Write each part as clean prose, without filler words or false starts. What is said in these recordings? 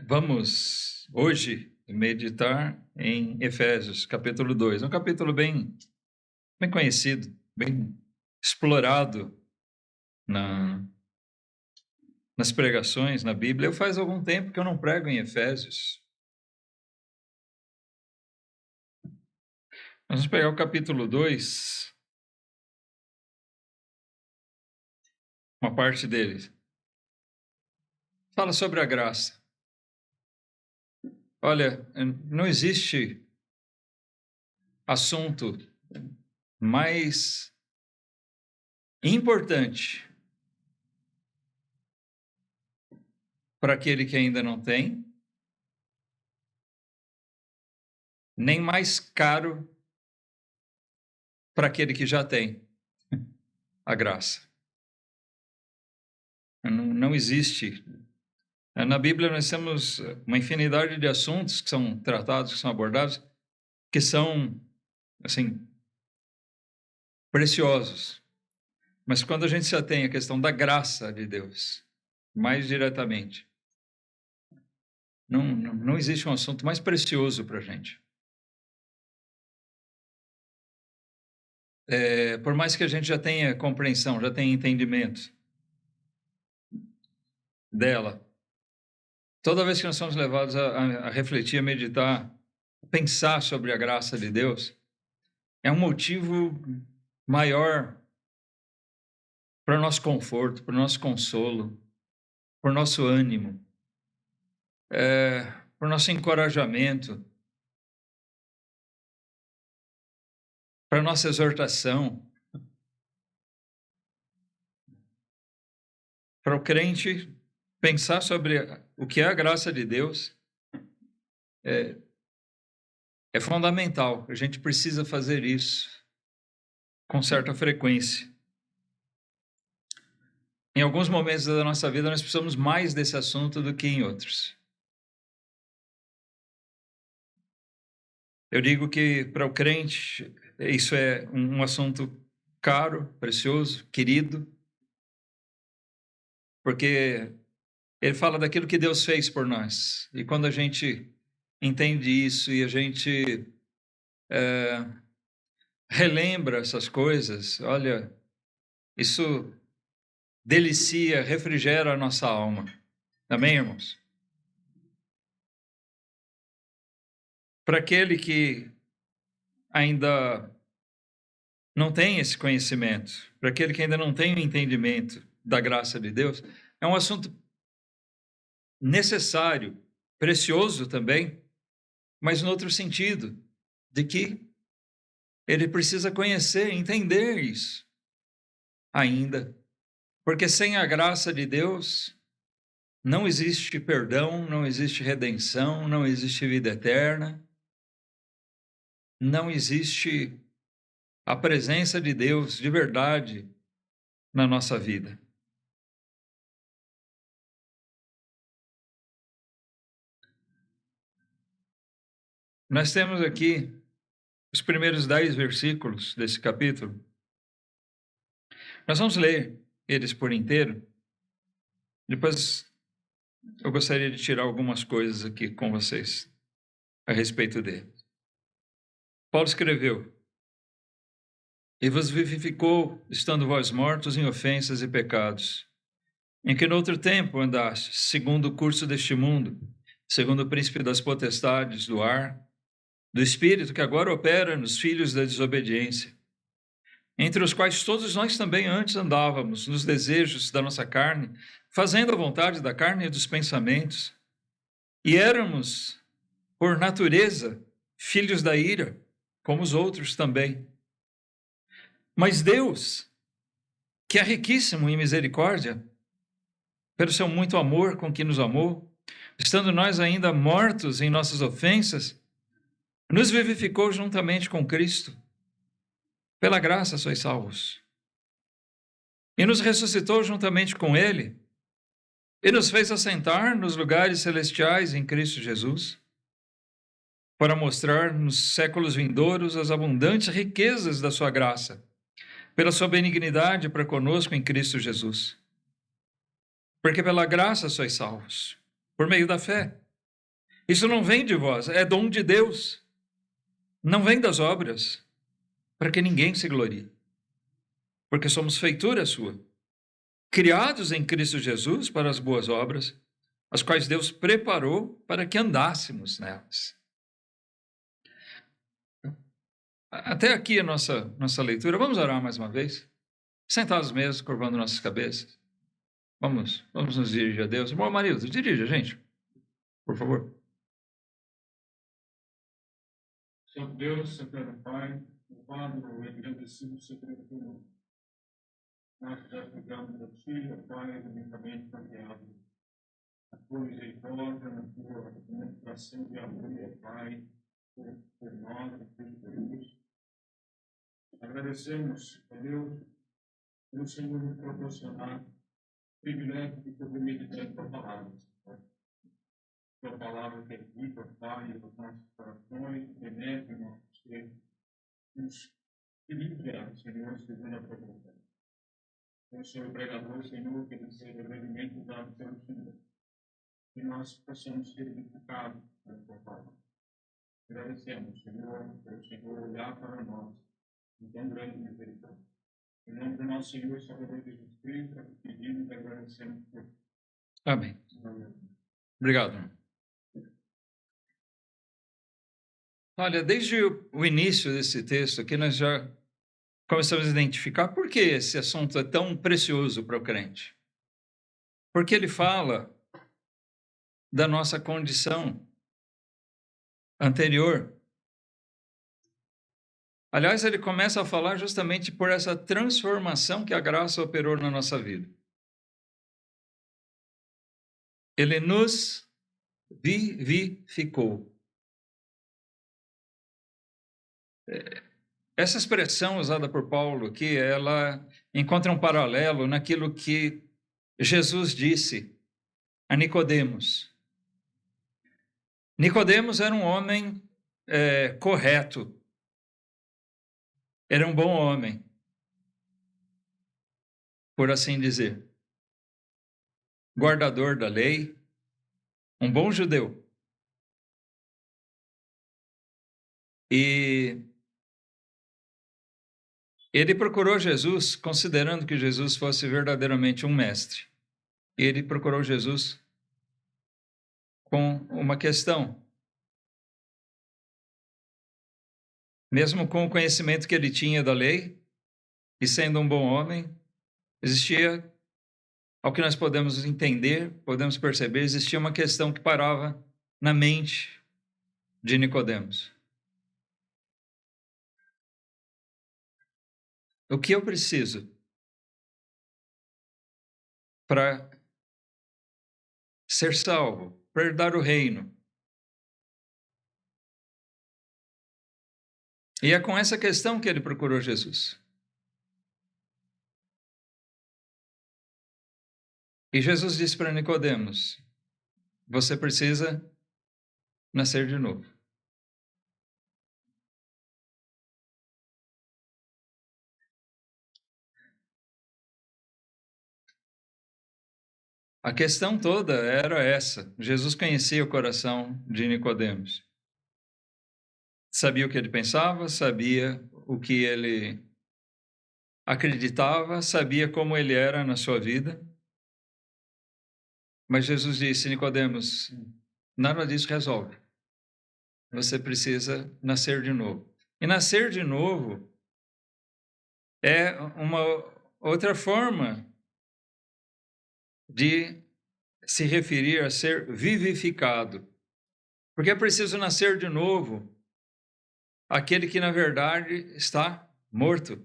Vamos hoje meditar em Efésios, capítulo 2. É um capítulo bem conhecido, bem explorado nas pregações, na Bíblia. Eu faz algum tempo que eu não prego em Efésios. Nós vamos pegar o capítulo 2, uma parte dele. Fala sobre a graça. Olha, não existe assunto mais importante para aquele que ainda não tem, nem mais caro para aquele que já tem a graça. Não existe. Na Bíblia nós temos uma infinidade de assuntos que são tratados, que são abordados, que são, assim, preciosos. Mas quando a gente se atém à questão da graça de Deus, mais diretamente, não existe um assunto mais precioso para a gente. Por mais que a gente já tenha compreensão, já tenha entendimento dela, toda vez que nós somos levados a refletir, a meditar, a pensar sobre a graça de Deus, é um motivo maior para o nosso conforto, para o nosso consolo, para o nosso ânimo, para o nosso encorajamento, para a nossa exortação, para o crente pensar sobre o que é a graça de Deus é fundamental. A gente precisa fazer isso com certa frequência. Em alguns momentos da nossa vida, nós precisamos mais desse assunto do que em outros. Eu digo que para o crente, isso é um assunto caro, precioso, querido, porque ele fala daquilo que Deus fez por nós. E quando a gente entende isso e a gente relembra essas coisas, olha, isso delicia, refrigera a nossa alma. Amém, irmãos? Para aquele que ainda não tem esse conhecimento, para aquele que ainda não tem o entendimento da graça de Deus, é um assunto necessário, precioso também, mas no outro sentido, de que ele precisa conhecer, entender isso ainda, porque sem a graça de Deus não existe perdão, não existe redenção, não existe vida eterna, não existe a presença de Deus de verdade na nossa vida. Nós temos aqui os primeiros 10 versículos desse capítulo. Nós vamos ler eles por inteiro. Depois eu gostaria de tirar algumas coisas aqui com vocês a respeito dele. Paulo escreveu: E vos vivificou, estando vós mortos em ofensas e pecados, em que noutro tempo andastes, segundo o curso deste mundo, segundo o príncipe das potestades do ar, do espírito que agora opera nos filhos da desobediência, entre os quais todos nós também antes andávamos, nos desejos da nossa carne, fazendo a vontade da carne e dos pensamentos, e éramos, por natureza, filhos da ira, como os outros também. Mas Deus, que é riquíssimo em misericórdia, pelo seu muito amor com que nos amou, estando nós ainda mortos em nossas ofensas, nos vivificou juntamente com Cristo. Pela graça sois salvos. E nos ressuscitou juntamente com Ele, e nos fez assentar nos lugares celestiais em Cristo Jesus, para mostrar nos séculos vindouros as abundantes riquezas da sua graça, pela sua benignidade para conosco em Cristo Jesus. Porque pela graça sois salvos, por meio da fé. Isso não vem de vós, é dom de Deus. Não vem das obras, para que ninguém se glorie. Porque somos feitura sua, criados em Cristo Jesus para as boas obras, as quais Deus preparou para que andássemos nelas. Até aqui a nossa leitura. Vamos orar mais uma vez? Sentados mesmo, curvando nossas cabeças. Vamos nos dirigir a Deus. Irmão Marildo, dirija, gente, por favor. Senhor Deus, Senhor Pai, louvado e agradecido seja pelo teu nome. Nós já chegamos a Ti, ó Pai, unicamente baseado na tua misericórdia, na tua demonstração de amor, ó Pai, por nós, por isso. Agradecemos, ó Deus, pelo Senhor nos proporcionar o privilégio de poder meditar em tua palavra. Tua palavra que é viva, Pai, nos nossos corações, penetra em nosso ser, nos livra, Senhor, segundo a tua vontade. O Senhor pregador, Senhor, que ele seja brevemente usado pelo Senhor, que nós possamos ser edificados pela tua palavra. Agradecemos, Senhor, pelo Senhor olhar para nós, em tão grande misericórdia. Em nome do nosso Senhor e Salvador Jesus Cristo, pedimos e agradecemos por isso. Amém. Amém. Obrigado, irmão. Olha, desde o início desse texto aqui, nós já começamos a identificar por que esse assunto é tão precioso para o crente. Porque ele fala da nossa condição anterior. Aliás, ele começa a falar justamente por essa transformação que a graça operou na nossa vida. Ele nos vivificou. Essa expressão usada por Paulo aqui, ela encontra um paralelo naquilo que Jesus disse a Nicodemos. Nicodemos era um homem correto, era um bom homem, por assim dizer, guardador da lei, um bom judeu. E ele procurou Jesus, considerando que Jesus fosse verdadeiramente um mestre. Ele procurou Jesus com uma questão. Mesmo com o conhecimento que ele tinha da lei, e sendo um bom homem, existia, ao que nós podemos entender, podemos perceber, existia uma questão que parava na mente de Nicodemos. O que eu preciso para ser salvo, para herdar o reino? E é com essa questão que ele procurou Jesus. E Jesus disse para Nicodemos: você precisa nascer de novo. A questão toda era essa. Jesus conhecia o coração de Nicodemos. Sabia o que ele pensava, sabia o que ele acreditava, sabia como ele era na sua vida. Mas Jesus disse: Nicodemos, nada disso resolve. Você precisa nascer de novo. E nascer de novo é uma outra forma de se referir a ser vivificado. Porque é preciso nascer de novo aquele que, na verdade, está morto.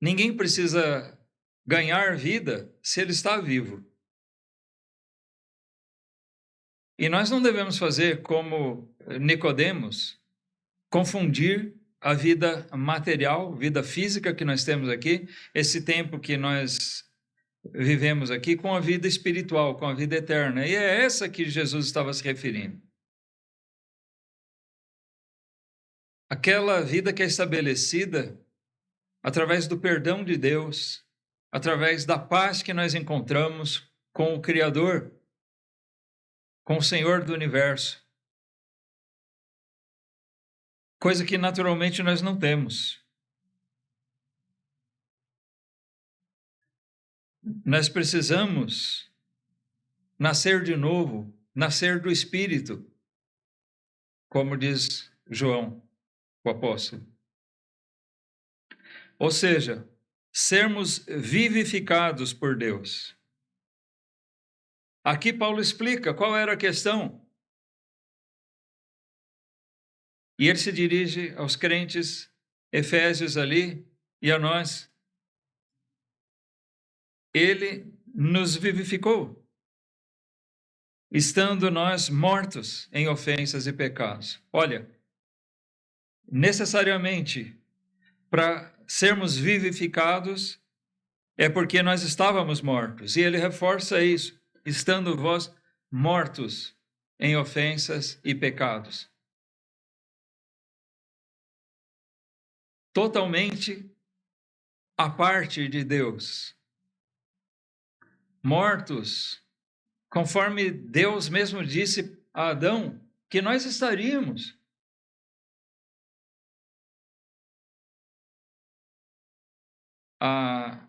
Ninguém precisa ganhar vida se ele está vivo. E nós não devemos fazer como Nicodemos, confundir a vida material, vida física que nós temos aqui, esse tempo que nós vivemos aqui, com a vida espiritual, com a vida eterna. E é essa que Jesus estava se referindo. Aquela vida que é estabelecida através do perdão de Deus, através da paz que nós encontramos com o Criador. com o Senhor do universo, coisa que naturalmente nós não temos. Nós precisamos nascer de novo, nascer do Espírito, como diz João, o apóstolo. Ou seja, sermos vivificados por Deus. Aqui Paulo explica qual era a questão. E ele se dirige aos crentes efésios ali e a nós. Ele nos vivificou, estando nós mortos em ofensas e pecados. Olha, necessariamente, para sermos vivificados, é porque nós estávamos mortos. E ele reforça isso, estando vós mortos em ofensas e pecados. Totalmente à parte de Deus. Mortos, conforme Deus mesmo disse a Adão, que nós estaríamos. A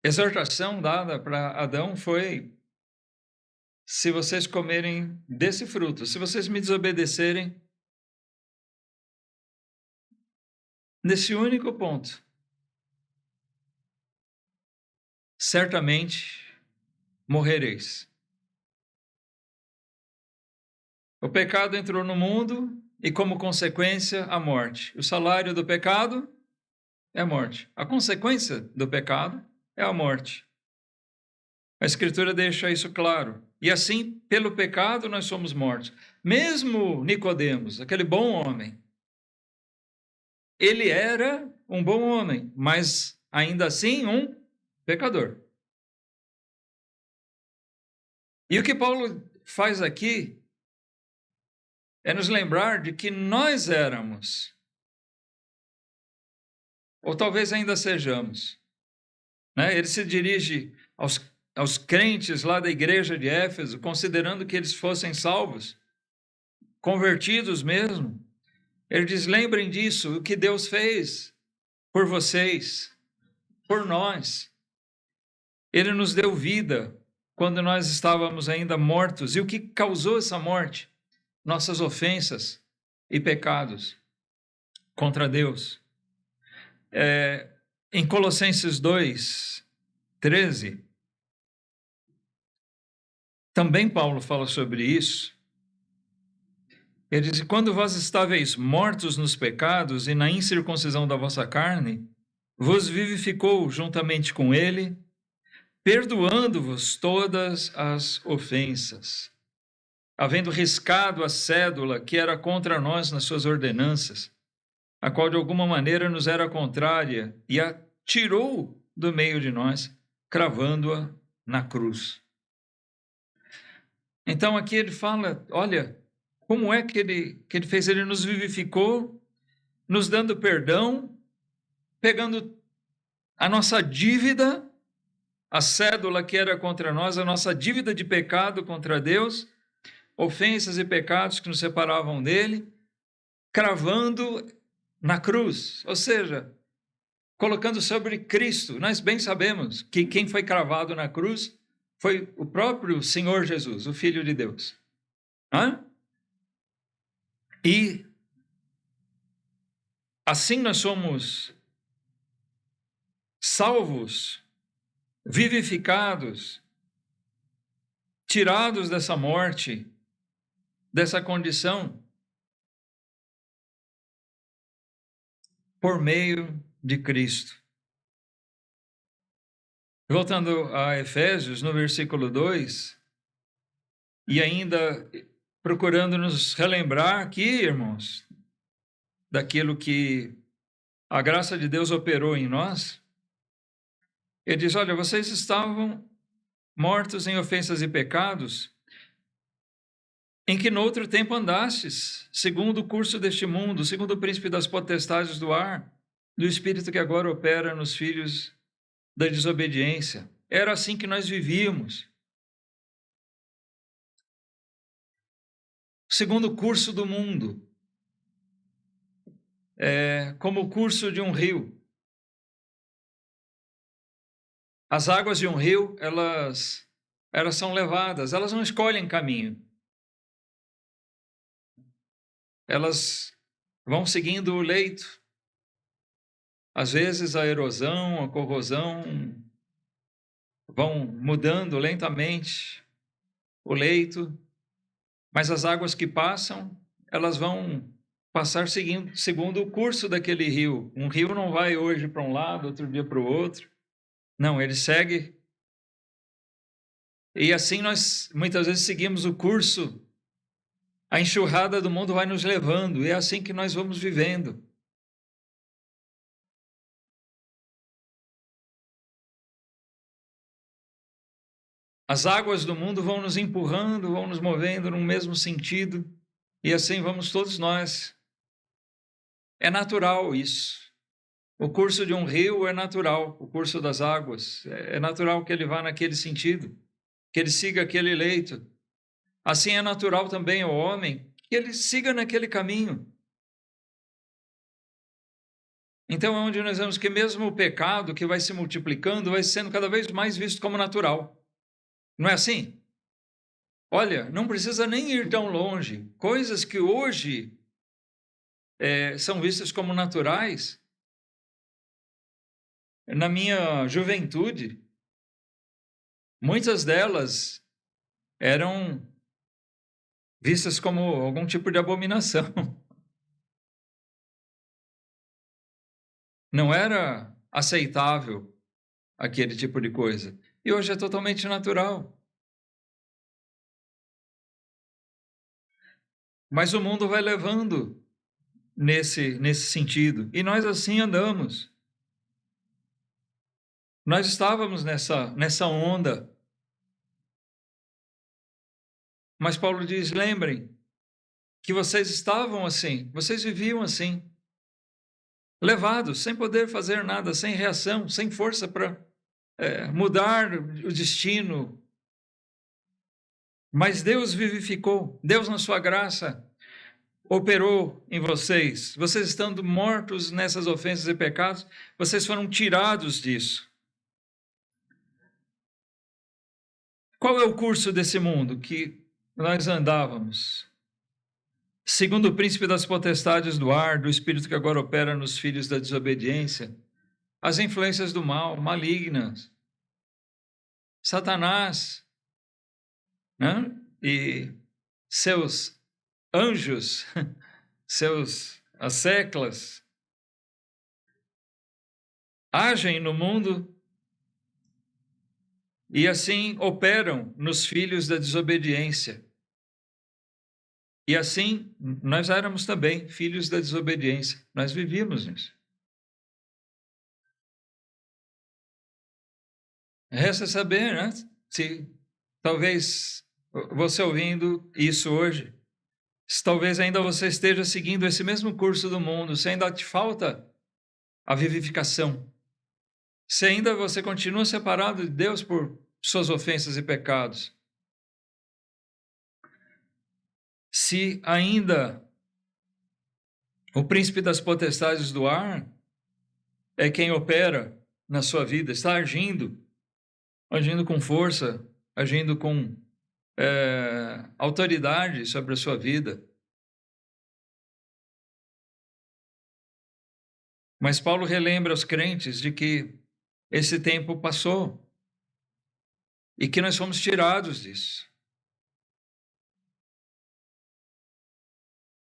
exortação dada para Adão foi: se vocês comerem desse fruto, se vocês me desobedecerem, nesse único ponto, certamente morrereis. O pecado entrou no mundo e, como consequência, a morte. O salário do pecado é a morte. A consequência do pecado é a morte. A Escritura deixa isso claro. E assim, pelo pecado, nós somos mortos. Mesmo Nicodemos, aquele bom homem, ele era um bom homem, mas ainda assim um pecador. E o que Paulo faz aqui é nos lembrar de que nós éramos, ou talvez ainda sejamos, né? Ele se dirige aos crentes lá da igreja de Éfeso, considerando que eles fossem salvos, convertidos mesmo. Ele diz: lembrem disso, o que Deus fez por vocês, por nós. Ele nos deu vida quando nós estávamos ainda mortos. E o que causou essa morte? Nossas ofensas e pecados contra Deus. Em Colossenses 2:13, também Paulo fala sobre isso. Ele diz: quando vós estáveis mortos nos pecados e na incircuncisão da vossa carne, vos vivificou juntamente com ele, perdoando-vos todas as ofensas, havendo riscado a cédula que era contra nós nas suas ordenanças, a qual de alguma maneira nos era contrária, e a tirou do meio de nós, cravando-a na cruz. Então aqui ele fala, olha, como é que ele fez? Ele nos vivificou, nos dando perdão, pegando a nossa dívida, a cédula que era contra nós, a nossa dívida de pecado contra Deus, ofensas e pecados que nos separavam dele, cravando na cruz, ou seja, colocando sobre Cristo. Nós bem sabemos que quem foi cravado na cruz foi o próprio Senhor Jesus, o Filho de Deus. E assim nós somos salvos, vivificados, tirados dessa morte, dessa condição, por meio de Cristo. Voltando a Efésios, no versículo 2, e ainda procurando nos relembrar aqui, irmãos, daquilo que a graça de Deus operou em nós, ele diz: olha, vocês estavam mortos em ofensas e pecados, em que no outro tempo andastes, segundo o curso deste mundo, segundo o príncipe das potestades do ar, do espírito que agora opera nos filhos da desobediência. Era assim que nós vivíamos. segundo o curso do mundo, como o curso de um rio. As águas de um rio, elas são levadas, elas não escolhem caminho. Elas vão seguindo o leito. Às vezes a erosão, a corrosão vão mudando lentamente o leito, mas as águas que passam, elas vão passar segundo o curso daquele rio. Um rio não vai hoje para um lado, outro dia para o outro. Não, ele segue. E assim nós muitas vezes seguimos o curso. A enxurrada do mundo vai nos levando, e é assim que nós vamos vivendo. As águas do mundo vão nos empurrando, vão nos movendo no mesmo sentido, e assim vamos todos nós. É natural isso. O curso de um rio é natural, o curso das águas. É natural que ele vá naquele sentido, que ele siga aquele leito. Assim é natural também ao homem que ele siga naquele caminho. Então é onde nós vemos que mesmo o pecado que vai se multiplicando vai sendo cada vez mais visto como natural. Não é assim? Olha, não precisa nem ir tão longe. Coisas que hoje são vistas como naturais, na minha juventude, muitas delas eram vistas como algum tipo de abominação. Não era aceitável aquele tipo de coisa. E hoje é totalmente natural. Mas o mundo vai levando nesse sentido. E nós assim andamos. Nós estávamos nessa onda. Mas Paulo diz, lembrem que vocês estavam assim, vocês viviam assim, levados, sem poder fazer nada, sem reação, sem força para mudar o destino. Mas Deus vivificou, Deus na sua graça operou em vocês. Vocês estando mortos nessas ofensas e pecados, vocês foram tirados disso. Qual é o curso desse mundo que nós andávamos? Segundo o príncipe das potestades do ar, do espírito que agora opera nos filhos da desobediência, as influências do mal, malignas, Satanás, né? E seus anjos, seus asseclas, agem no mundo e assim operam nos filhos da desobediência. E assim nós éramos também filhos da desobediência, nós vivíamos nisso. Resta saber, né? Se talvez você ouvindo isso hoje, se talvez ainda você esteja seguindo esse mesmo curso do mundo, se ainda te falta a vivificação, se ainda você continua separado de Deus por suas ofensas e pecados, se ainda o príncipe das potestades do ar é quem opera na sua vida, está agindo com força, agindo com autoridade sobre a sua vida. Mas Paulo relembra aos crentes de que esse tempo passou e que nós fomos tirados disso.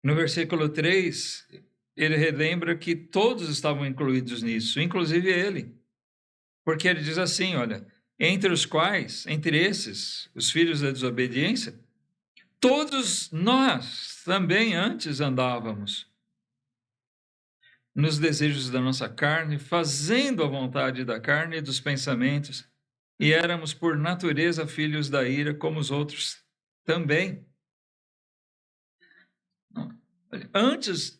No versículo 3, ele relembra que todos estavam incluídos nisso, inclusive ele. Porque ele diz assim, olha, entre esses, os filhos da desobediência, todos nós também antes andávamos nos desejos da nossa carne, fazendo a vontade da carne e dos pensamentos, e éramos por natureza filhos da ira, como os outros também. Antes,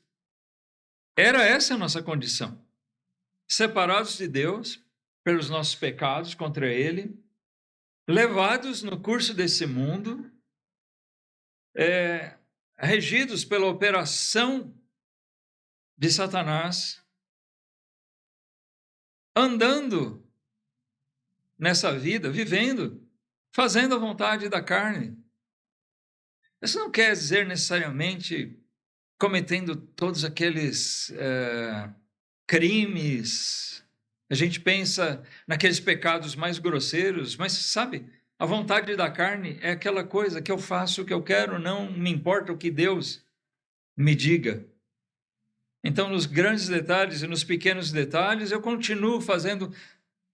era essa a nossa condição. Separados de Deus, pelos nossos pecados contra Ele, levados no curso desse mundo, regidos pela operação de Satanás, andando nessa vida, vivendo, fazendo a vontade da carne. Isso não quer dizer necessariamente cometendo todos aqueles crimes. A gente pensa naqueles pecados mais grosseiros, mas sabe, a vontade da carne é aquela coisa que eu faço o que eu quero, não me importa o que Deus me diga. Então, nos grandes detalhes e nos pequenos detalhes, eu continuo fazendo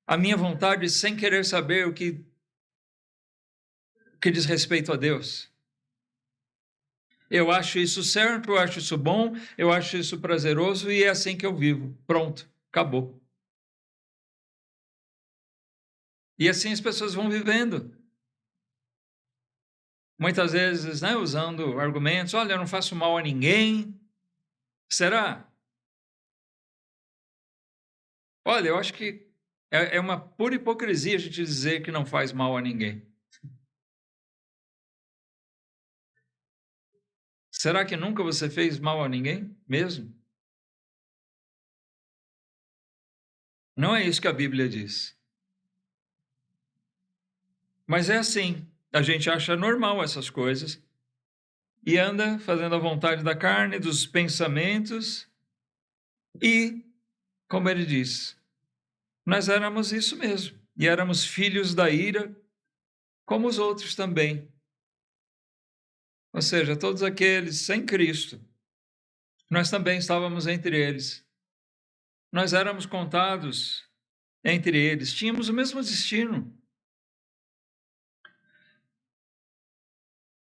a minha vontade sem querer saber o que diz respeito a Deus. Eu acho isso certo, eu acho isso bom, eu acho isso prazeroso e é assim que eu vivo. Pronto, acabou. E assim as pessoas vão vivendo. Muitas vezes, né, usando argumentos, olha, eu não faço mal a ninguém. Será? Olha, eu acho que é uma pura hipocrisia a gente dizer que não faz mal a ninguém. Será que nunca você fez mal a ninguém mesmo? Não é isso que a Bíblia diz. Mas é assim, a gente acha normal essas coisas e anda fazendo a vontade da carne, dos pensamentos e, como ele diz, nós éramos isso mesmo e éramos filhos da ira como os outros também. Ou seja, todos aqueles sem Cristo, nós também estávamos entre eles. Nós éramos contados entre eles, tínhamos o mesmo destino.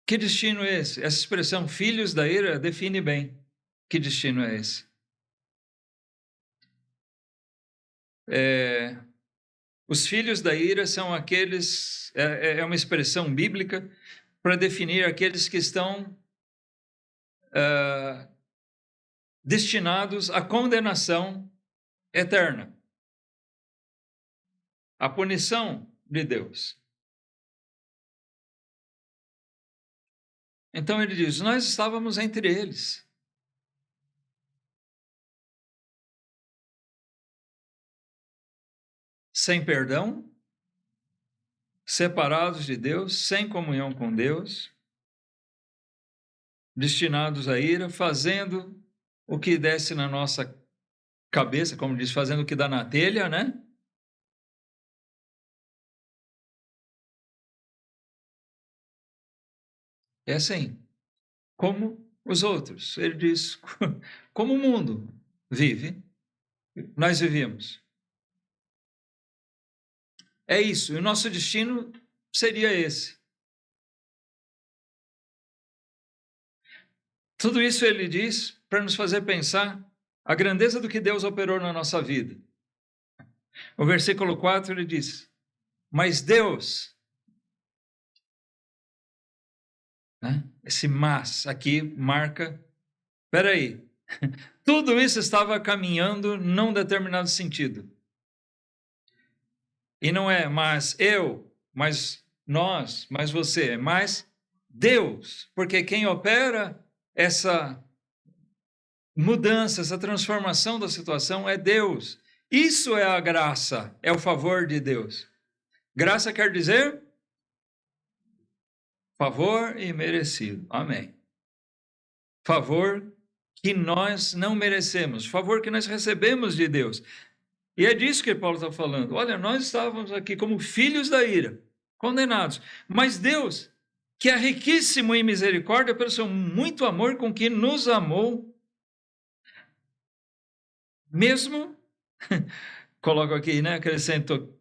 Que destino é esse? Essa expressão filhos da ira define bem que destino é esse. Os filhos da ira são aqueles, é uma expressão bíblica para definir aqueles que estão destinados à condenação eterna, à punição de Deus. Então ele diz, nós estávamos entre eles. Sem perdão, separados de Deus, sem comunhão com Deus, destinados à ira, fazendo o que desce na nossa cabeça, como diz, fazendo o que dá na telha, né? É assim, como os outros. Ele diz, como o mundo vive, nós vivemos. É isso, e o nosso destino seria esse. Tudo isso ele diz para nos fazer pensar a grandeza do que Deus operou na nossa vida. O versículo 4 ele diz, mas Deus, né? Esse mas aqui marca, espera aí, tudo isso estava caminhando num determinado sentido. E não é mas eu, mas nós, mas você, é mais Deus, porque quem opera essa mudança, essa transformação da situação é Deus. Isso é a graça, é o favor de Deus. Graça quer dizer favor imerecido. Amém. Favor que nós não merecemos, favor que nós recebemos de Deus. E é disso que Paulo está falando. Olha, nós estávamos aqui como filhos da ira, condenados. Mas Deus, que é riquíssimo em misericórdia, pelo seu muito amor com que nos amou, mesmo, coloco aqui, né, acrescento,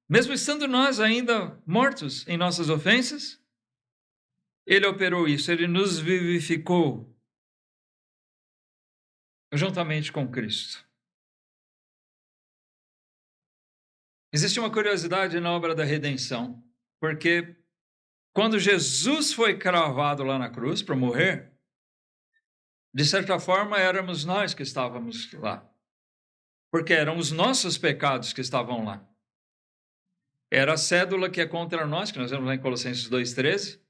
mesmo estando nós ainda mortos em nossas ofensas, ele operou isso, ele nos vivificou juntamente com Cristo. Existe uma curiosidade na obra da redenção, porque quando Jesus foi cravado lá na cruz para morrer, de certa forma éramos nós que estávamos lá, porque eram os nossos pecados que estavam lá. Era a cédula que é contra nós, que nós vemos lá em Colossenses 2,13,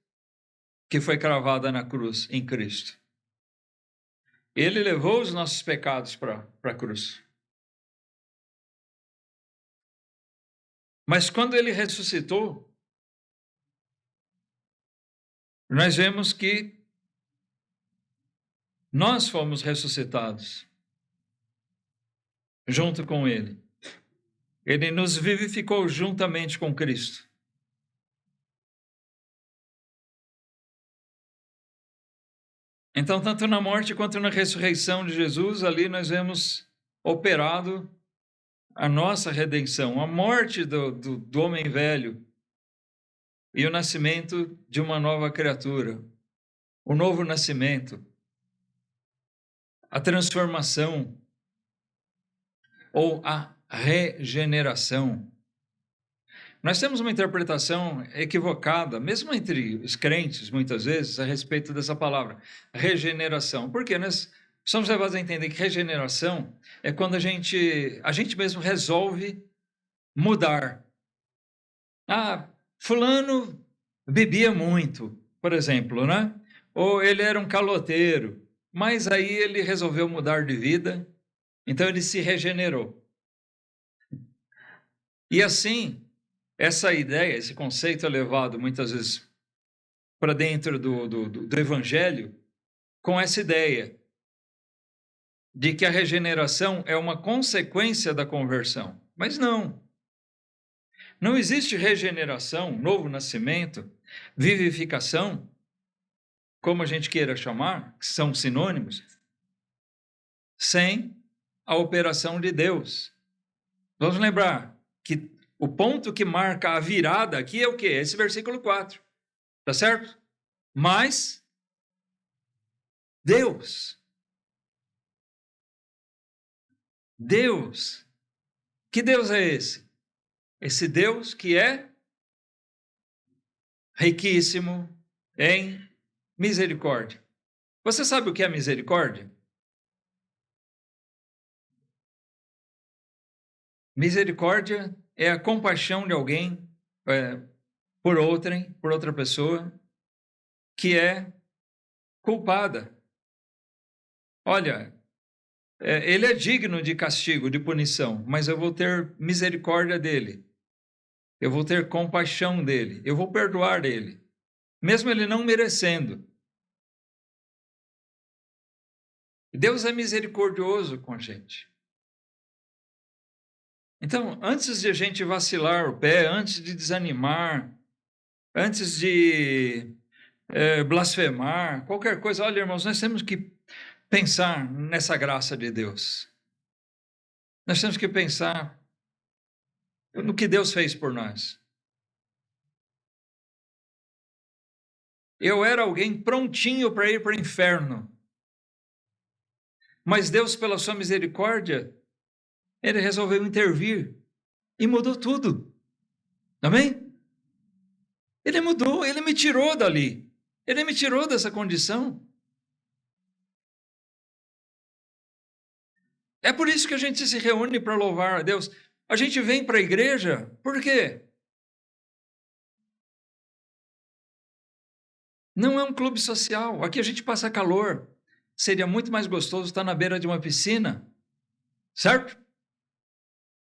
que foi cravada na cruz em Cristo. Ele levou os nossos pecados para a cruz. Mas quando ele ressuscitou, nós vemos que nós fomos ressuscitados junto com ele. Ele nos vivificou juntamente com Cristo. Então, tanto na morte quanto na ressurreição de Jesus, ali nós vemos operado a nossa redenção, a morte do homem velho e o nascimento de uma nova criatura, o novo nascimento, a transformação ou a regeneração. Nós temos uma interpretação equivocada, mesmo entre os crentes, muitas vezes, a respeito dessa palavra, regeneração. Por quê? Nós somos levados a entender que regeneração é quando a gente mesmo resolve mudar. Ah, fulano bebia muito, por exemplo, né? Ou ele era um caloteiro, mas aí ele resolveu mudar de vida, então ele se regenerou. E assim, essa ideia, esse conceito é levado muitas vezes para dentro do Evangelho com essa ideia de que a regeneração é uma consequência da conversão. Mas não. Não existe regeneração, novo nascimento, vivificação, como a gente queira chamar, que são sinônimos, sem a operação de Deus. Vamos lembrar que o ponto que marca a virada aqui é o quê? Esse versículo 4. Tá certo? Mas Deus. Que Deus é esse? Esse Deus que é riquíssimo em misericórdia. Você sabe o que é misericórdia? Misericórdia é a compaixão de alguém por outra pessoa que é culpada. Olha, ele é digno de castigo, de punição, mas eu vou ter misericórdia dele. Eu vou ter compaixão dele. Eu vou perdoar ele, mesmo ele não merecendo. Deus é misericordioso com a gente. Então, antes de a gente vacilar o pé, antes de desanimar, antes de blasfemar, qualquer coisa, olha, irmãos, nós temos que pensar nessa graça de Deus. Nós temos que pensar no que Deus fez por nós. Eu era alguém prontinho para ir para o inferno, mas Deus, pela sua misericórdia, ele resolveu intervir e mudou tudo. Amém? Ele mudou, ele me tirou dali. Ele me tirou dessa condição. É por isso que a gente se reúne para louvar a Deus. A gente vem para a igreja, por quê? Não é um clube social. Aqui a gente passa calor. Seria muito mais gostoso estar na beira de uma piscina, certo?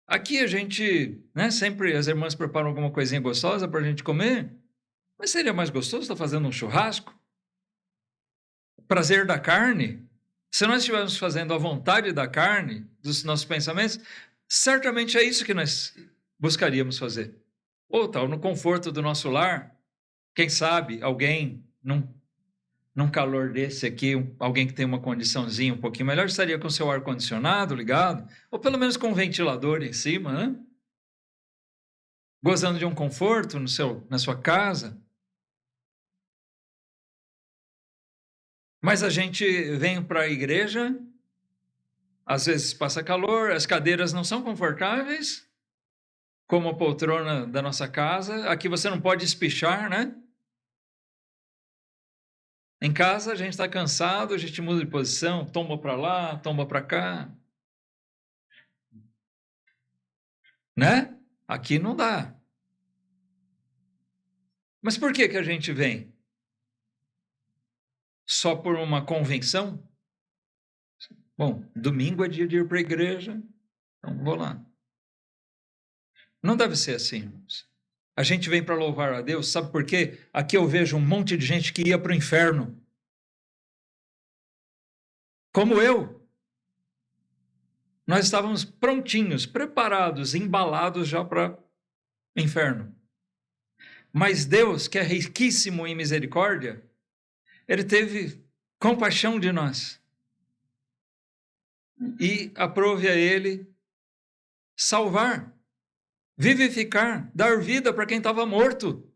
Aqui a gente, sempre as irmãs preparam alguma coisinha gostosa para a gente comer, mas seria mais gostoso estar fazendo um churrasco? Prazer da carne? Se nós estivéssemos fazendo a vontade da carne, dos nossos pensamentos, certamente é isso que nós buscaríamos fazer. Ou tal, no conforto do nosso lar, quem sabe alguém, num calor desse aqui, alguém que tem uma condiçãozinha um pouquinho melhor, estaria com seu ar-condicionado ligado, ou pelo menos com um ventilador em cima, né? Gozando de um conforto na sua casa. Mas a gente vem para a igreja, às vezes passa calor, as cadeiras não são confortáveis, como a poltrona da nossa casa. Aqui você não pode espichar, né? Em casa a gente está cansado, a gente muda de posição, tomba para lá, tomba para cá. Né? Aqui não dá. Mas por que a gente vem? só por uma convenção? Bom, domingo é dia de ir para a igreja, então vou lá. Não deve ser assim, irmãos. A gente vem para louvar a Deus, sabe por quê? Aqui eu vejo um monte de gente que ia para o inferno. Como eu. Nós estávamos prontinhos, preparados, embalados já para o inferno. Mas Deus, que é riquíssimo em misericórdia, Ele teve compaixão de nós. E aprove a Ele salvar, vivificar, dar vida para quem estava morto.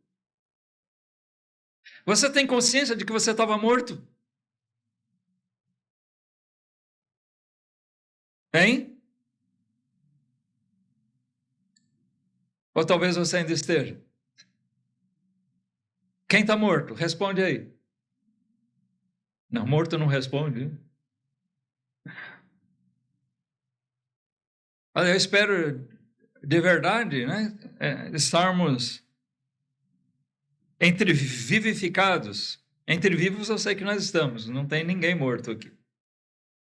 Você tem consciência de que você estava morto? Hein? Ou talvez você ainda esteja. Quem está morto? Responde aí. Não, morto não responde. Olha, eu espero de verdade, né, estarmos entre vivificados. Entre vivos eu sei que nós estamos, não tem ninguém morto aqui,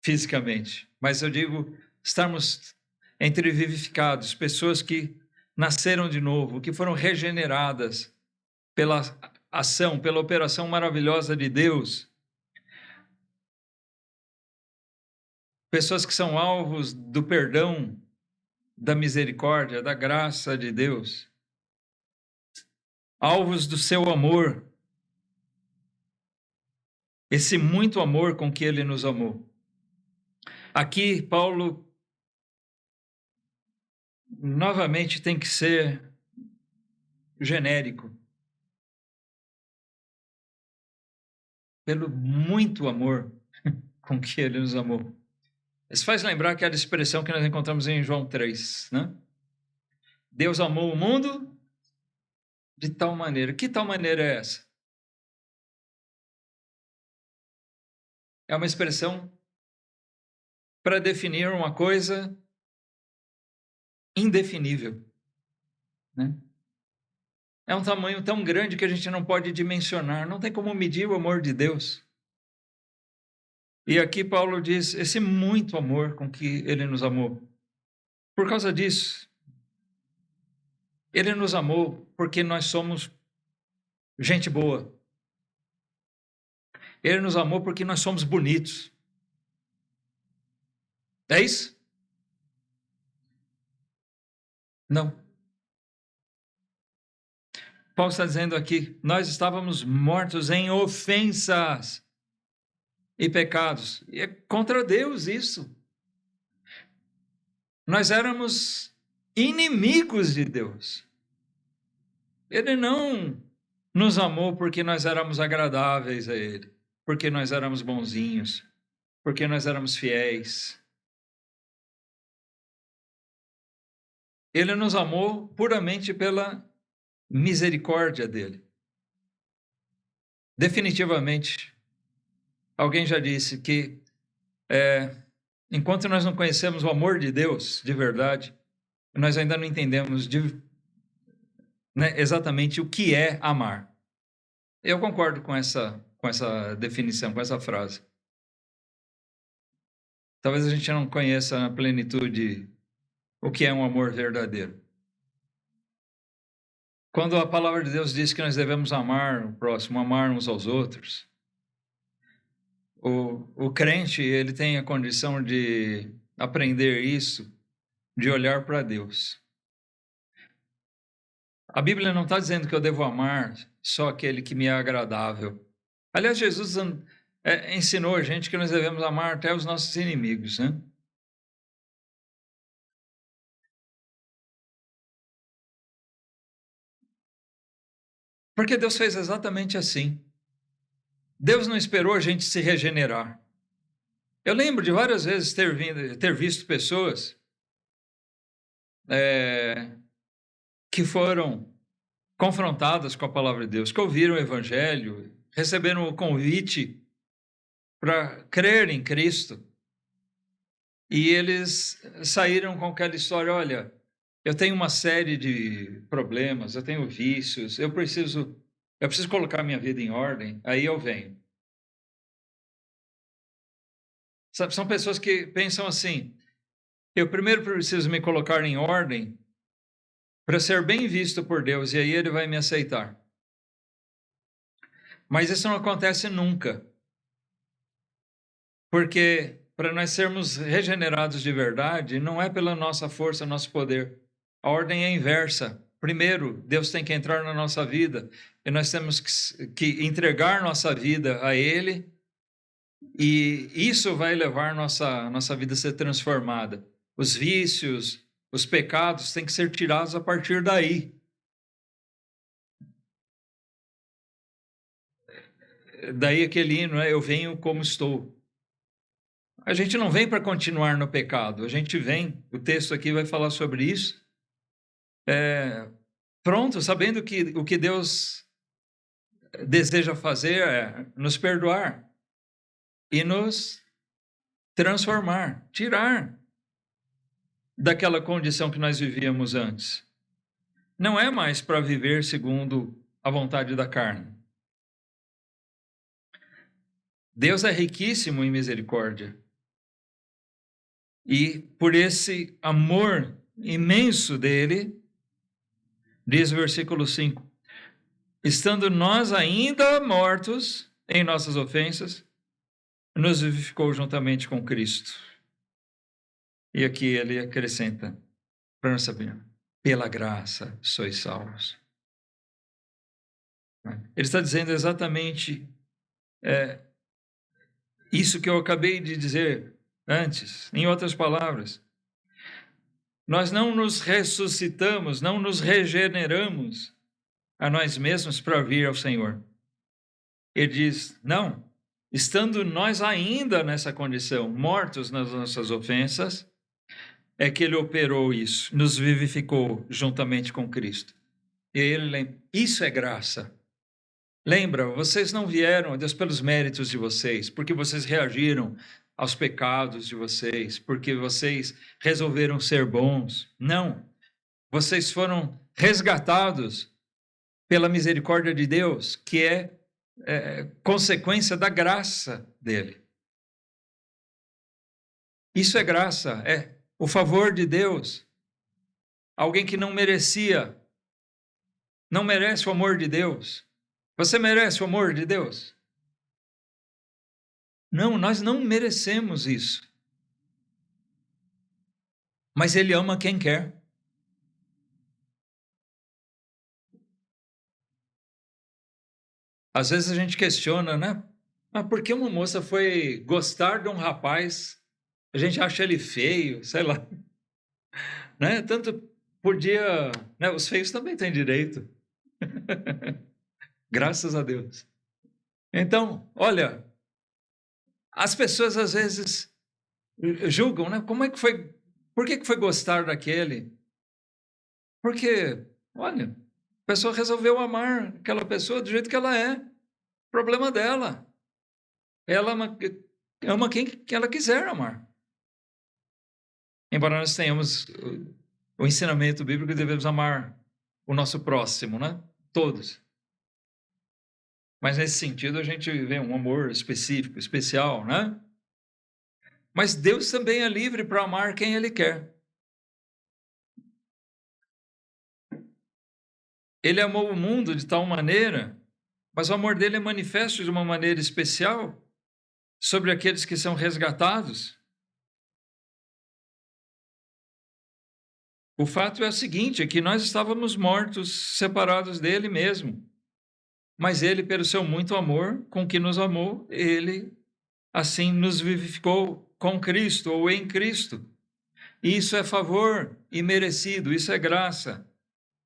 fisicamente. Mas eu digo, estarmos entre vivificados, pessoas que nasceram de novo, que foram regeneradas pela ação, pela operação maravilhosa de Deus. Pessoas que são alvos do perdão, da misericórdia, da graça de Deus. Alvos do seu amor. Esse muito amor com que Ele nos amou. Aqui, Paulo novamente tem que ser genérico. Pelo muito amor com que Ele nos amou. Isso faz lembrar aquela expressão que nós encontramos em João 3, né? Deus amou o mundo de tal maneira. Que tal maneira é essa? É uma expressão para definir uma coisa indefinível, né? É um tamanho tão grande que a gente não pode dimensionar, não tem como medir o amor de Deus. E aqui Paulo diz esse muito amor com que Ele nos amou. Por causa disso, Ele nos amou porque nós somos gente boa. Ele nos amou porque nós somos bonitos. É isso? Não. Paulo está dizendo aqui, nós estávamos mortos em ofensas e pecados. E é contra Deus isso. Nós éramos inimigos de Deus. Ele não nos amou porque nós éramos agradáveis a Ele, porque nós éramos bonzinhos, porque nós éramos fiéis. Ele nos amou puramente pela misericórdia dele. Definitivamente, alguém já disse que enquanto nós não conhecemos o amor de Deus de verdade, nós ainda não entendemos exatamente o que é amar. Eu concordo com essa definição, com essa frase. Talvez a gente não conheça na plenitude o que é um amor verdadeiro. Quando a palavra de Deus diz que nós devemos amar o próximo, amar uns aos outros, o crente, ele tem a condição de aprender isso, de olhar para Deus. A Bíblia não está dizendo que eu devo amar só aquele que me é agradável. Aliás, Jesus ensinou a gente que nós devemos amar até os nossos inimigos, né? Porque Deus fez exatamente assim. Deus não esperou a gente se regenerar. Eu lembro de várias vezes ter visto pessoas que foram confrontadas com a palavra de Deus, que ouviram o evangelho, receberam o convite para crer em Cristo, e eles saíram com aquela história: olha, eu tenho uma série de problemas, eu tenho vícios, eu preciso colocar minha vida em ordem, aí eu venho. Sabe, são pessoas que pensam assim: eu primeiro preciso me colocar em ordem para ser bem visto por Deus, e aí ele vai me aceitar. Mas isso não acontece nunca. Porque para nós sermos regenerados de verdade, não é pela nossa força, nosso poder. A ordem é inversa. Primeiro, Deus tem que entrar na nossa vida e nós temos que entregar nossa vida a Ele, e isso vai levar nossa vida a ser transformada. Os vícios, os pecados têm que ser tirados a partir daí. Daí aquele hino, né? Eu venho como estou. A gente não vem para continuar no pecado, a gente vem, o texto aqui vai falar sobre isso, pronto, sabendo que o que Deus deseja fazer é nos perdoar e nos transformar, tirar daquela condição que nós vivíamos antes. Não é mais para viver segundo a vontade da carne. Deus é riquíssimo em misericórdia. E por esse amor imenso dele, diz o versículo 5, estando nós ainda mortos em nossas ofensas, nos vivificou juntamente com Cristo. E aqui ele acrescenta, para nós saber, pela graça sois salvos. Ele está dizendo exatamente isso que eu acabei de dizer antes, em outras palavras. Nós não nos ressuscitamos, não nos regeneramos a nós mesmos para vir ao Senhor. Ele diz, não, estando nós ainda nessa condição, mortos nas nossas ofensas, é que ele operou isso, nos vivificou juntamente com Cristo. E ele lembra, isso é graça. Lembra, vocês não vieram a Deus pelos méritos de vocês, porque vocês reagiram aos pecados de vocês, porque vocês resolveram ser bons. Não, vocês foram resgatados pela misericórdia de Deus, que é consequência da graça dele. Isso é graça, é o favor de Deus. Alguém que não merecia, não merece o amor de Deus. Você merece o amor de Deus? Não, nós não merecemos isso. Mas Ele ama quem quer. Às vezes a gente questiona, né? Mas por que uma moça foi gostar de um rapaz? A gente acha ele feio, sei lá. Né? Tanto podia... Né? Os feios também têm direito. Graças a Deus. Então, olha, as pessoas às vezes julgam, né? Como é que foi? Por que foi gostar daquele? Porque, olha, a pessoa resolveu amar aquela pessoa do jeito que ela é. Problema dela. Ela ama quem ela quiser amar. Embora nós tenhamos o ensinamento bíblico que devemos amar o nosso próximo, né? Todos. Mas nesse sentido a gente vê um amor específico, especial, né? Mas Deus também é livre para amar quem Ele quer. Ele amou o mundo de tal maneira, mas o amor dele é manifesto de uma maneira especial sobre aqueles que são resgatados. O fato é o seguinte, é que nós estávamos mortos, separados dele mesmo. Mas ele, pelo seu muito amor com que nos amou, ele assim nos vivificou com Cristo ou em Cristo. Isso é favor imerecido, isso é graça.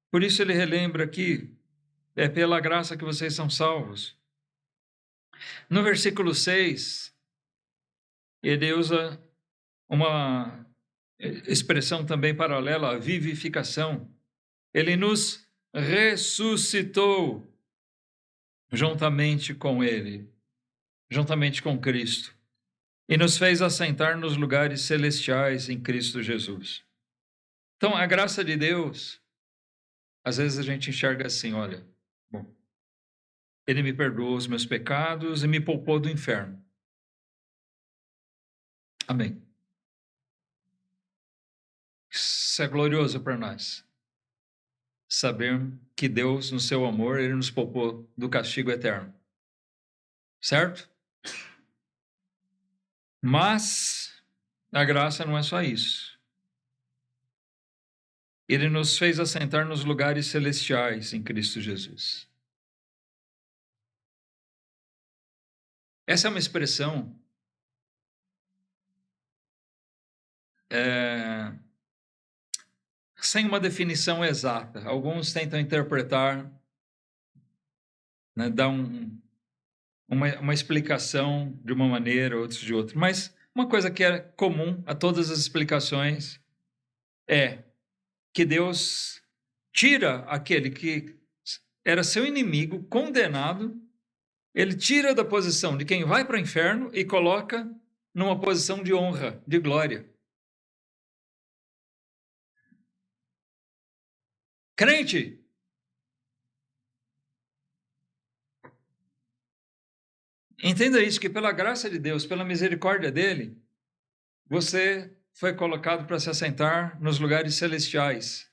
Por isso ele relembra aqui, é pela graça que vocês são salvos. No versículo 6, ele usa uma expressão também paralela à vivificação. Ele nos ressuscitou juntamente com ele, juntamente com Cristo, e nos fez assentar nos lugares celestiais em Cristo Jesus. Então, a graça de Deus, às vezes a gente enxerga assim, olha, bom, ele me perdoou os meus pecados e me poupou do inferno. Amém. Isso é glorioso para nós. Saber que Deus, no seu amor, Ele nos poupou do castigo eterno. Certo? Mas a graça não é só isso. Ele nos fez assentar nos lugares celestiais em Cristo Jesus. Essa é uma expressão sem uma definição exata. Alguns tentam interpretar, né, dar uma explicação de uma maneira, outros de outra. Mas uma coisa que é comum a todas as explicações é que Deus tira aquele que era seu inimigo, condenado, ele tira da posição de quem vai para o inferno e coloca numa posição de honra, de glória. Crente, entenda isso, que pela graça de Deus, pela misericórdia dele, você foi colocado para se assentar nos lugares celestiais.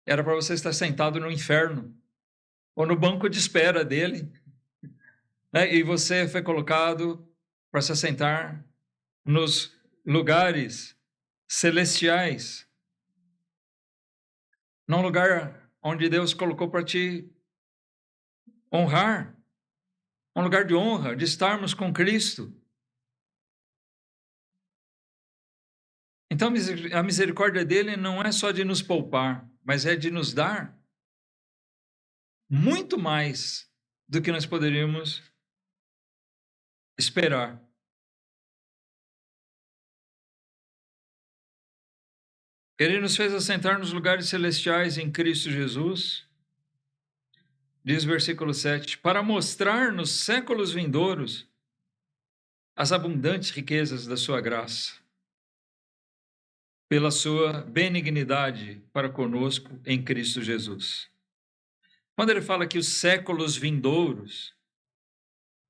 Era para você estar sentado no inferno, ou no banco de espera dele, né? E você foi colocado para se assentar nos lugares celestiais, num lugar onde Deus colocou para te honrar, um lugar de honra, de estarmos com Cristo. Então, a misericórdia dele não é só de nos poupar, mas é de nos dar muito mais do que nós poderíamos esperar. Ele nos fez assentar nos lugares celestiais em Cristo Jesus, diz o versículo 7, para mostrar nos séculos vindouros as abundantes riquezas da sua graça, pela sua benignidade para conosco em Cristo Jesus. Quando ele fala que os séculos vindouros,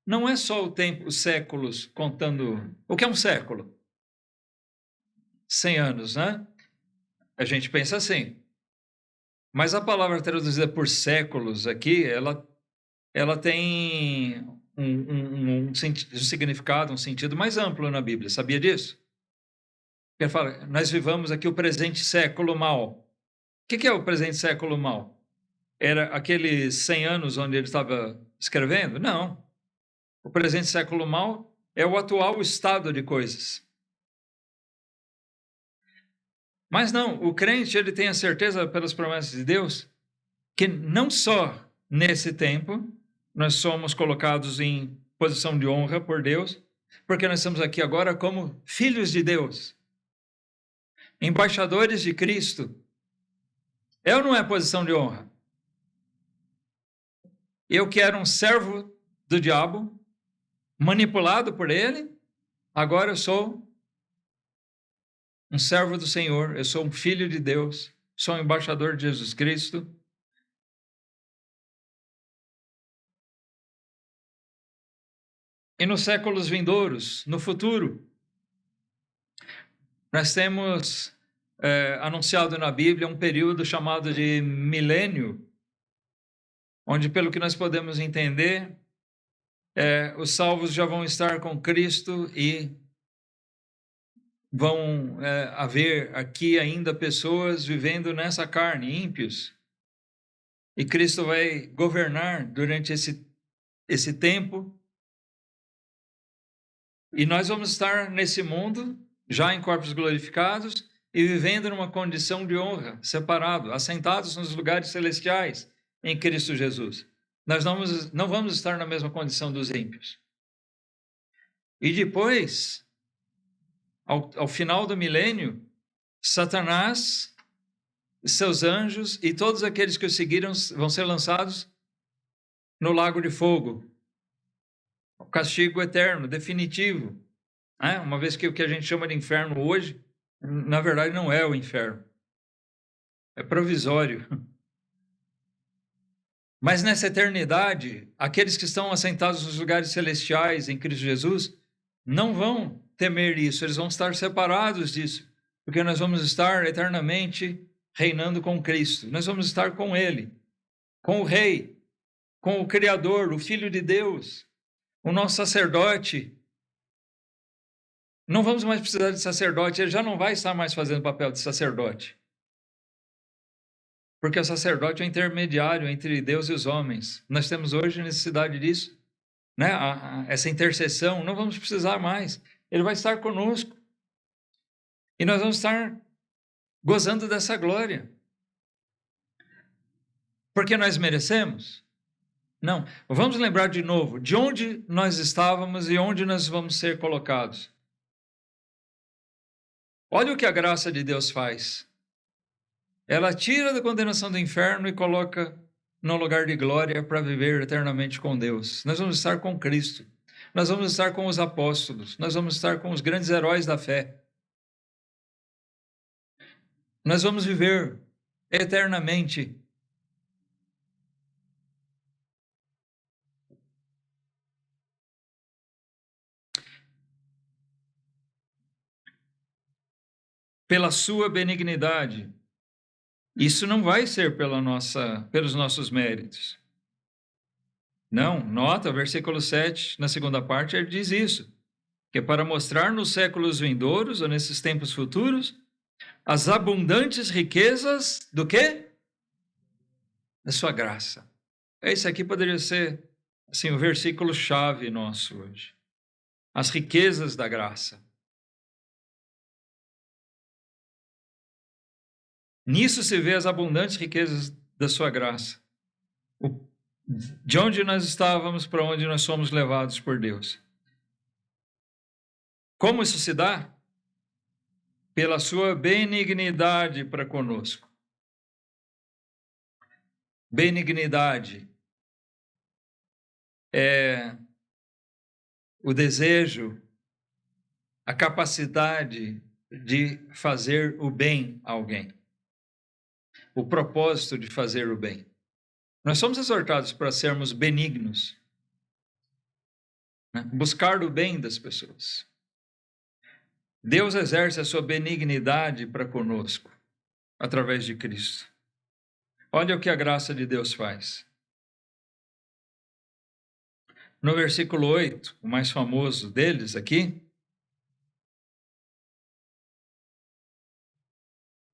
não é só o tempo, os séculos contando... O que é um século? 100 anos, né? A gente pensa assim. Mas a palavra traduzida por séculos aqui, ela tem um significado, um sentido mais amplo na Bíblia. Sabia disso? Ele fala, nós vivamos aqui o presente século mal. O que é o presente século mal? Era aqueles 100 anos onde ele estava escrevendo? Não. O presente século mal é o atual estado de coisas. Mas não, o crente ele tem a certeza pelas promessas de Deus que não só nesse tempo nós somos colocados em posição de honra por Deus, porque nós estamos aqui agora como filhos de Deus, embaixadores de Cristo. É ou não é posição de honra? Eu que era um servo do diabo, manipulado por ele, agora eu sou um servo do Senhor, eu sou um filho de Deus, sou um embaixador de Jesus Cristo. E nos séculos vindouros, no futuro, nós temos anunciado na Bíblia um período chamado de milênio, onde, pelo que nós podemos entender, os salvos já vão estar com Cristo e vão haver aqui ainda pessoas vivendo nessa carne, ímpios. E Cristo vai governar durante esse tempo. E nós vamos estar nesse mundo, já em corpos glorificados, e vivendo numa condição de honra, separado, assentados nos lugares celestiais em Cristo Jesus. Nós não vamos estar na mesma condição dos ímpios. E depois, ao final do milênio, Satanás, seus anjos e todos aqueles que o seguiram vão ser lançados no lago de fogo. O castigo eterno, definitivo. Uma vez que o que a gente chama de inferno hoje, na verdade não é o inferno. É provisório. Mas nessa eternidade, aqueles que estão assentados nos lugares celestiais em Cristo Jesus não vão temer isso, eles vão estar separados disso, porque nós vamos estar eternamente reinando com Cristo, nós vamos estar com Ele, com o Rei, com o Criador, o Filho de Deus, o nosso sacerdote. Não vamos mais precisar de sacerdote, ele já não vai estar mais fazendo papel de sacerdote. Porque o sacerdote é o intermediário entre Deus e os homens. Nós temos hoje necessidade disso, né? Essa intercessão, não vamos precisar mais. Ele vai estar conosco. E nós vamos estar gozando dessa glória. Porque nós merecemos? Não. Vamos lembrar de novo de onde nós estávamos e onde nós vamos ser colocados. Olha o que a graça de Deus faz. Ela tira da condenação do inferno e coloca no lugar de glória para viver eternamente com Deus. Nós vamos estar com Cristo. Nós vamos estar com os apóstolos. Nós vamos estar com os grandes heróis da fé. Nós vamos viver eternamente. Pela sua benignidade. Isso não vai ser pelos nossos méritos. Não, nota, versículo 7, na segunda parte, ele diz isso, que é para mostrar nos séculos vindouros, ou nesses tempos futuros, as abundantes riquezas do quê? Da sua graça. Esse aqui poderia ser, assim, o versículo-chave nosso hoje. As riquezas da graça. Nisso se vê as abundantes riquezas da sua graça. De onde nós estávamos para onde nós somos levados por Deus. Como isso se dá? Pela sua benignidade para conosco. Benignidade é o desejo, a capacidade de fazer o bem a alguém. O propósito de fazer o bem. Nós somos exortados para sermos benignos, né? Buscar o bem das pessoas. Deus exerce a sua benignidade para conosco, através de Cristo. Olha o que a graça de Deus faz. No versículo 8, o mais famoso deles aqui,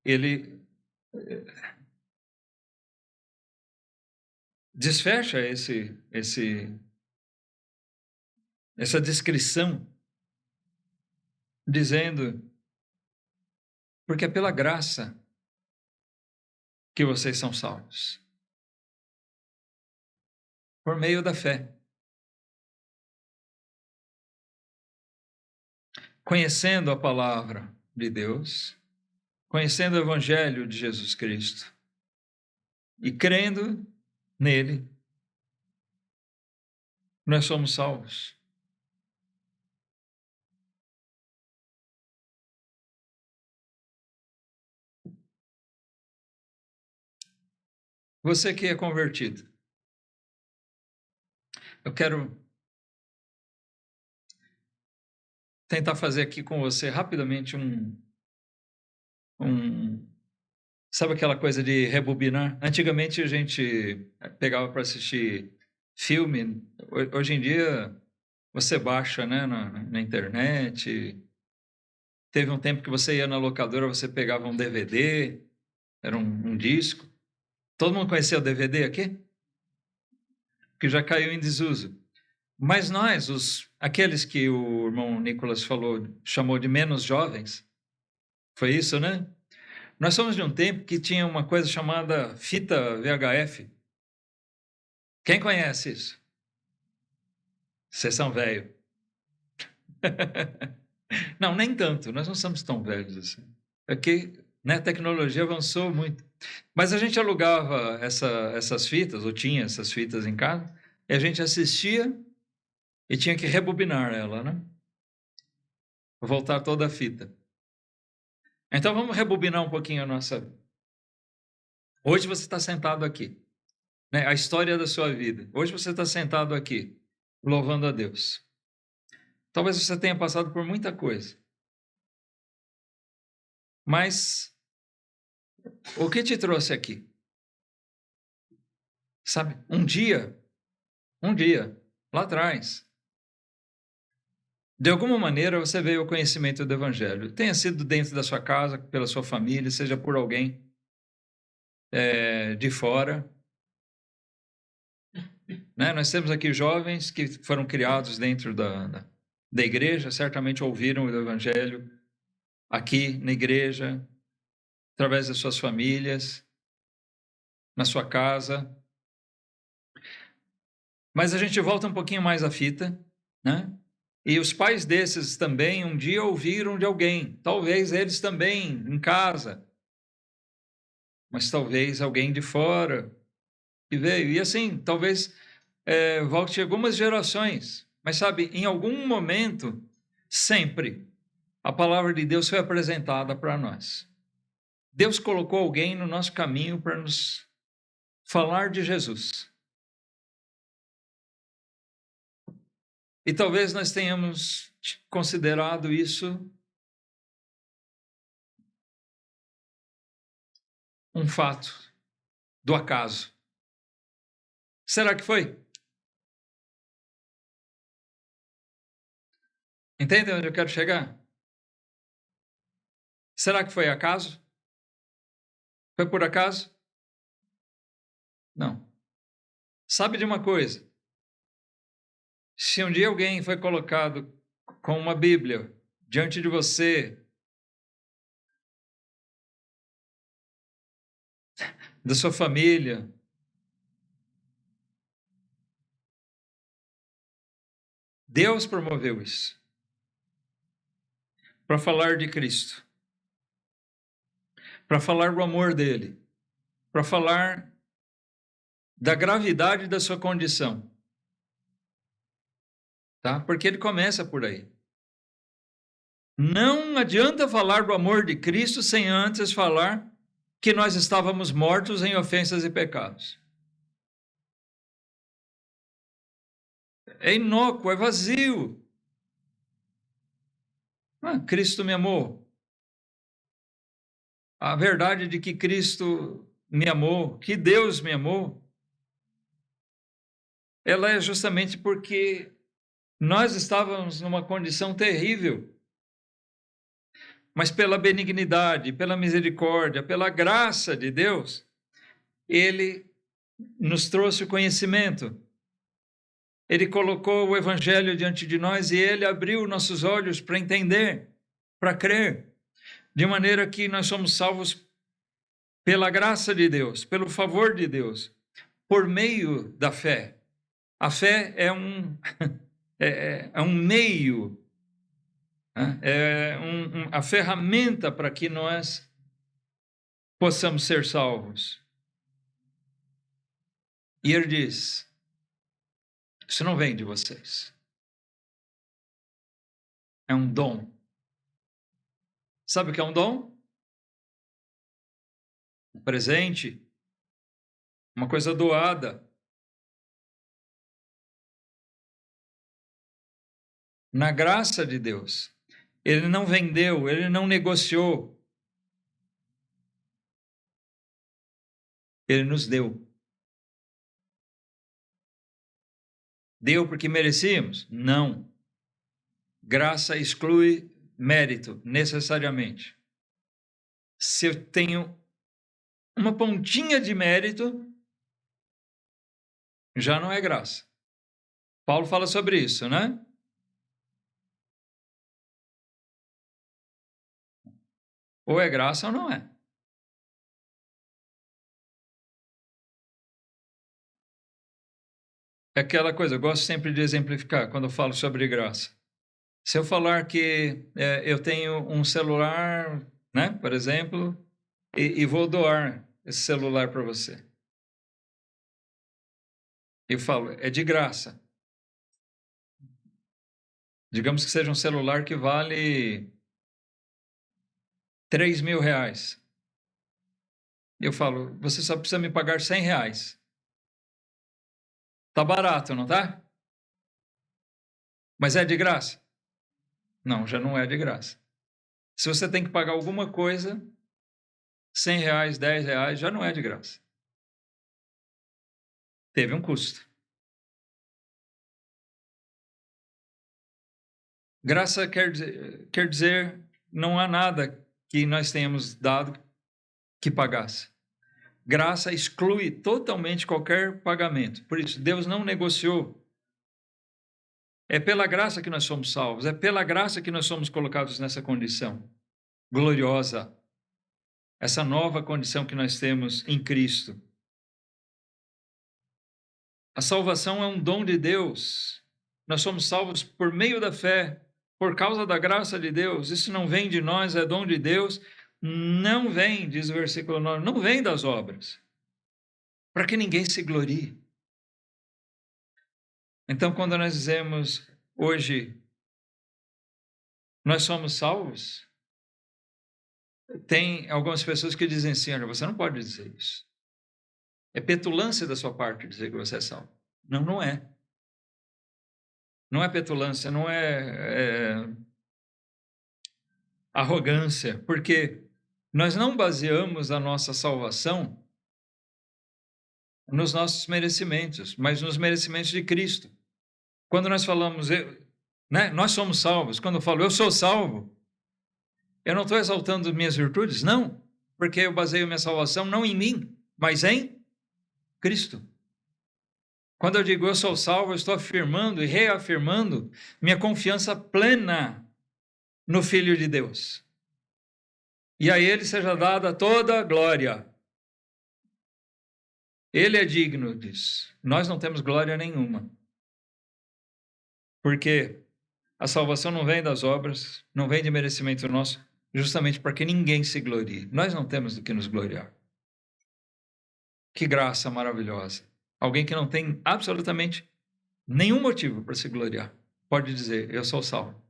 ele desfecha essa descrição, dizendo, porque é pela graça que vocês são salvos. Por meio da fé. Conhecendo a palavra de Deus, conhecendo o Evangelho de Jesus Cristo e crendo nele, nós somos salvos. Você que é convertido, eu quero tentar fazer aqui com você rapidamente sabe aquela coisa de rebobinar? Antigamente a gente pegava para assistir filme, hoje em dia você baixa, né, na internet. Teve um tempo que você ia na locadora, você pegava um DVD, era um disco. Todo mundo conhecia o DVD aqui? Que já caiu em desuso. Mas nós, aqueles que o irmão Nicolas chamou de menos jovens, foi isso, né? Nós somos de um tempo que tinha uma coisa chamada fita VHF. Quem conhece isso? Vocês são velhos. Não, nem tanto, nós não somos tão velhos assim. É que, né, a tecnologia avançou muito. Mas a gente alugava essas fitas, ou tinha essas fitas em casa, e a gente assistia e tinha que rebobinar ela, né? Voltar toda a fita. Então vamos rebobinar um pouquinho a nossa... Hoje você está sentado aqui, né? A história da sua vida. Hoje você está sentado aqui, louvando a Deus. Talvez você tenha passado por muita coisa. Mas o que te trouxe aqui? Sabe, um dia, lá atrás, de alguma maneira você veio ao conhecimento do Evangelho. Tenha sido dentro da sua casa, pela sua família, seja por alguém de fora. Né? Nós temos aqui jovens que foram criados dentro da igreja, certamente ouviram o Evangelho aqui na igreja, através das suas famílias, na sua casa. Mas a gente volta um pouquinho mais à fita, né? E os pais desses também um dia ouviram de alguém, talvez eles também em casa, mas talvez alguém de fora que veio. E assim, talvez volte algumas gerações, mas sabe, em algum momento, sempre, a palavra de Deus foi apresentada para nós. Deus colocou alguém no nosso caminho para nos falar de Jesus. E talvez nós tenhamos considerado isso um fato do acaso. Será que foi? Entende onde eu quero chegar? Será que foi acaso? Foi por acaso? Não. Sabe de uma coisa? Se um dia alguém foi colocado com uma Bíblia diante de você, da sua família, Deus promoveu isso para falar de Cristo, para falar do amor dele, para falar da gravidade da sua condição, tá? Porque ele começa por aí. Não adianta falar do amor de Cristo sem antes falar que nós estávamos mortos em ofensas e pecados. É inócuo, é vazio. Cristo me amou. A verdade de que Cristo me amou, que Deus me amou, ela é justamente porque nós estávamos numa condição terrível, mas pela benignidade, pela misericórdia, pela graça de Deus, Ele nos trouxe o conhecimento. Ele colocou o Evangelho diante de nós e Ele abriu nossos olhos para entender, para crer, de maneira que nós somos salvos pela graça de Deus, pelo favor de Deus, por meio da fé. A fé é um meio, a ferramenta para que nós possamos ser salvos. E ele diz, isso não vem de vocês. É um dom. Sabe o que é um dom? Um presente, uma coisa doada. Na graça de Deus. Ele não vendeu, ele não negociou. Ele nos deu. Deu porque merecíamos? Não. Graça exclui mérito, necessariamente. Se eu tenho uma pontinha de mérito, já não é graça. Paulo fala sobre isso, né? Ou é graça ou não é. É aquela coisa, eu gosto sempre de exemplificar quando eu falo sobre graça. Se eu falar que eu tenho um celular, né, por exemplo, e vou doar esse celular para você. Eu falo, é de graça. Digamos que seja um celular que vale R$3.000. Eu falo, você só precisa me pagar R$100. Tá barato, não tá? Mas é de graça? Não, já não é de graça. Se você tem que pagar alguma coisa, R$100, R$10, já não é de graça. Teve um custo. Graça quer dizer, não há nada que nós tenhamos dado que pagasse. Graça exclui totalmente qualquer pagamento. Por isso, Deus não negociou. É pela graça que nós somos salvos. É pela graça que nós somos colocados nessa condição gloriosa. Essa nova condição que nós temos em Cristo. A salvação é um dom de Deus. Nós somos salvos por meio da fé, por causa da graça de Deus. Isso não vem de nós, é dom de Deus. Não vem, diz o versículo 9, não vem das obras, para que ninguém se glorie. Então, quando nós dizemos hoje, nós somos salvos, tem algumas pessoas que dizem assim, olha, você não pode dizer isso. É petulância da sua parte dizer que você é salvo. Não, não é. Não é petulância, não é arrogância, porque nós não baseamos a nossa salvação nos nossos merecimentos, mas nos merecimentos de Cristo. Quando nós falamos, nós somos salvos, quando eu falo eu sou salvo, eu não estou exaltando minhas virtudes, não, porque eu baseio minha salvação não em mim, mas em Cristo. Quando eu digo eu sou salvo, eu estou afirmando e reafirmando minha confiança plena no Filho de Deus. E a Ele seja dada toda a glória. Ele é digno disso. Nós não temos glória nenhuma. Porque a salvação não vem das obras, não vem de merecimento nosso, justamente para que ninguém se glorie. Nós não temos do que nos gloriar. Que graça maravilhosa. Alguém que não tem absolutamente nenhum motivo para se gloriar pode dizer, eu sou salvo.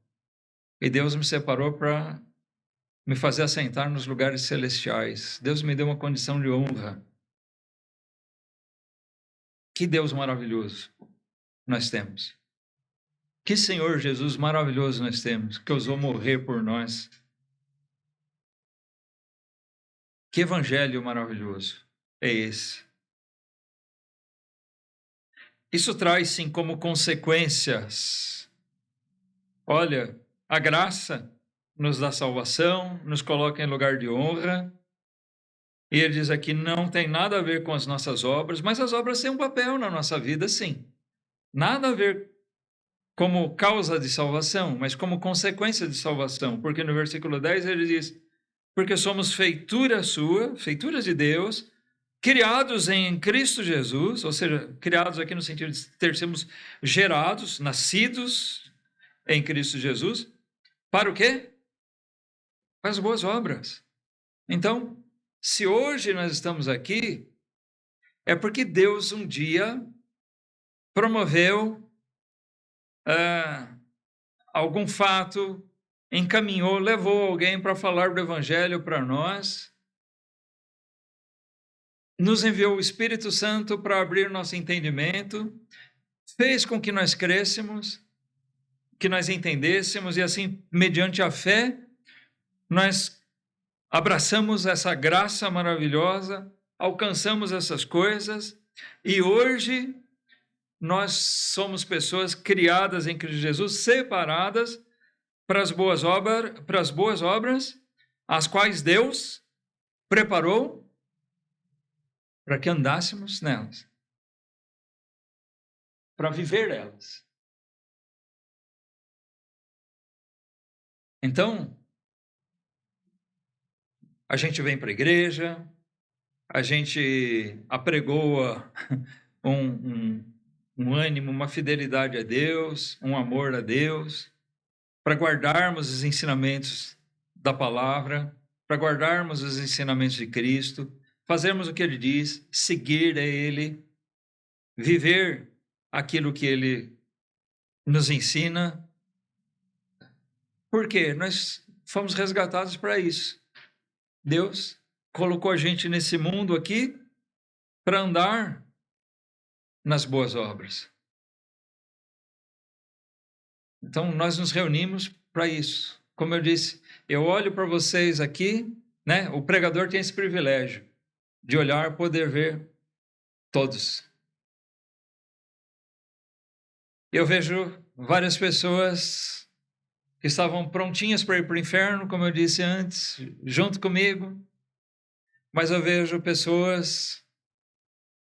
E Deus me separou para me fazer assentar nos lugares celestiais. Deus me deu uma condição de honra. Que Deus maravilhoso nós temos. Que Senhor Jesus maravilhoso nós temos, que ousou morrer por nós. Que evangelho maravilhoso é esse. Isso traz, sim, como consequências. Olha, a graça nos dá salvação, nos coloca em lugar de honra. E ele diz aqui, não tem nada a ver com as nossas obras, mas as obras têm um papel na nossa vida, sim. Nada a ver como causa de salvação, mas como consequência de salvação. Porque no versículo 10 ele diz, porque somos feitura sua, feituras de Deus, criados em Cristo Jesus, ou seja, criados aqui no sentido de ter sido gerados, nascidos em Cristo Jesus, para o quê? Para as boas obras. Então, se hoje nós estamos aqui, é porque Deus um dia promoveu algum fato, encaminhou, levou alguém para falar do Evangelho para nós, nos enviou o Espírito Santo para abrir nosso entendimento, fez com que nós crescêssemos, que nós entendêssemos, e assim, mediante a fé, nós abraçamos essa graça maravilhosa, alcançamos essas coisas, e hoje nós somos pessoas criadas em Cristo Jesus, separadas para as boas obras, as quais Deus preparou para que andássemos nelas, para viver elas. Então, a gente vem para a igreja, a gente apregoa um ânimo, uma fidelidade a Deus, um amor a Deus, para guardarmos os ensinamentos da palavra, para guardarmos os ensinamentos de Cristo, fazermos o que Ele diz, seguir a Ele, viver aquilo que Ele nos ensina. Por quê? Nós fomos resgatados para isso. Deus colocou a gente nesse mundo aqui para andar nas boas obras. Então, nós nos reunimos para isso. Como eu disse, eu olho para vocês aqui, né? O pregador tem esse privilégio de olhar e poder ver todos. Eu vejo várias pessoas que estavam prontinhas para ir para o inferno, como eu disse antes, junto comigo, mas eu vejo pessoas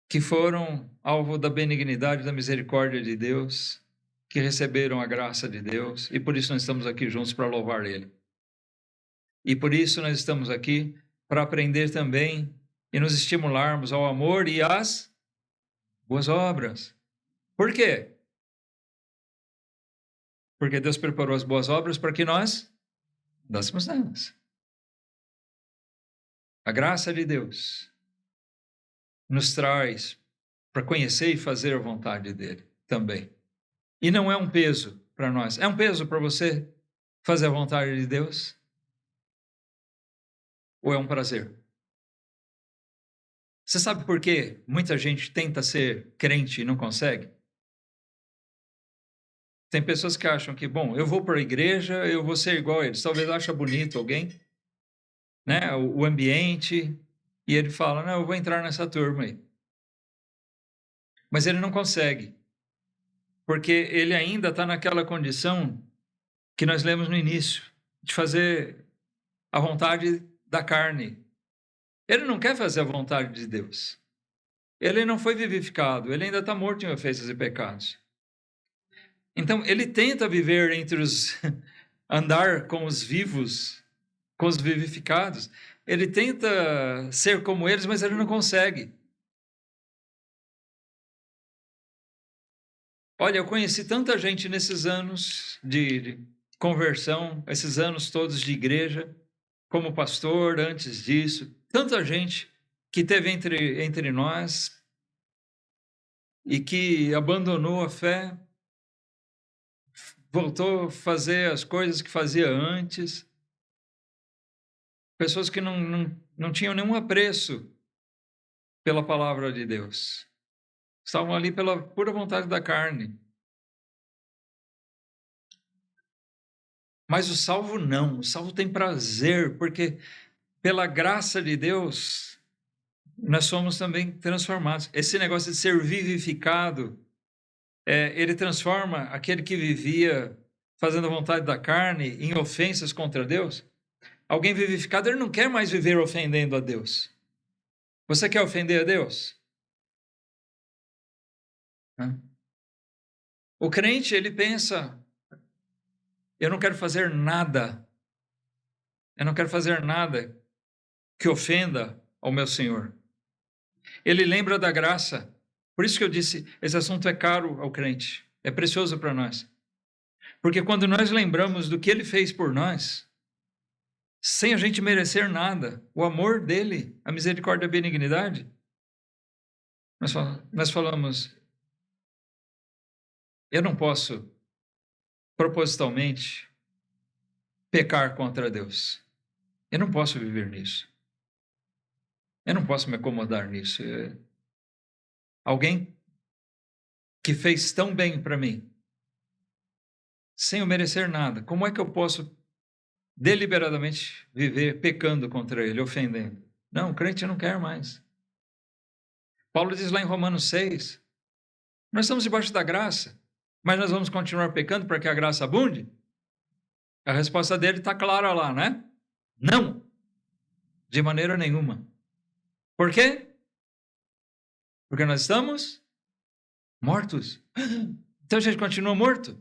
que foram alvo da benignidade, da misericórdia de Deus, que receberam a graça de Deus, e por isso nós estamos aqui juntos para louvar Ele. E por isso nós estamos aqui para aprender também e nos estimularmos ao amor e às boas obras. Por quê? Porque Deus preparou as boas obras para que nós dássemos nelas. A graça de Deus nos traz para conhecer e fazer a vontade dele também. E não é um peso para nós. É um peso para você fazer a vontade de Deus? Ou é um prazer? Você sabe por que muita gente tenta ser crente e não consegue? Tem pessoas que acham que, bom, eu vou para a igreja, eu vou ser igual a eles. Talvez ache bonito alguém, né? O ambiente, e ele fala, não, eu vou entrar nessa turma aí. Mas ele não consegue, porque ele ainda está naquela condição que nós lemos no início, de fazer a vontade da carne. Ele não quer fazer a vontade de Deus. Ele não foi vivificado, ele ainda está morto em ofensas e pecados. Então, ele tenta viver entre os... andar com os vivos, com os vivificados. Ele tenta ser como eles, mas ele não consegue. Olha, eu conheci tanta gente nesses anos de conversão, esses anos todos de igreja, como pastor, antes disso, tanta gente que teve entre nós e que abandonou a fé, voltou a fazer as coisas que fazia antes, pessoas que não tinham nenhum apreço pela palavra de Deus, estavam ali pela pura vontade da carne. Mas o salvo não, o salvo tem prazer, porque pela graça de Deus, nós somos também transformados. Esse negócio de ser vivificado, ele transforma aquele que vivia fazendo a vontade da carne em ofensas contra Deus. Alguém vivificado, ele não quer mais viver ofendendo a Deus. Você quer ofender a Deus? O crente, ele pensa, eu não quero fazer nada que ofenda ao meu Senhor. Ele lembra da graça. Por isso que eu disse, esse assunto é caro ao crente, é precioso para nós. Porque quando nós lembramos do que ele fez por nós, sem a gente merecer nada, o amor dele, a misericórdia e a benignidade, nós falamos, eu não posso propositalmente pecar contra Deus. Eu não posso viver nisso. Eu não posso me acomodar nisso. Alguém que fez tão bem para mim, sem eu merecer nada, como é que eu posso deliberadamente viver pecando contra ele, ofendendo? Não, o crente não quer mais. Paulo diz lá em Romanos 6, nós estamos debaixo da graça, mas nós vamos continuar pecando para que a graça abunde? A resposta dele está clara lá, né? Não, de maneira nenhuma. Por quê? Porque nós estamos mortos. Então a gente continua morto?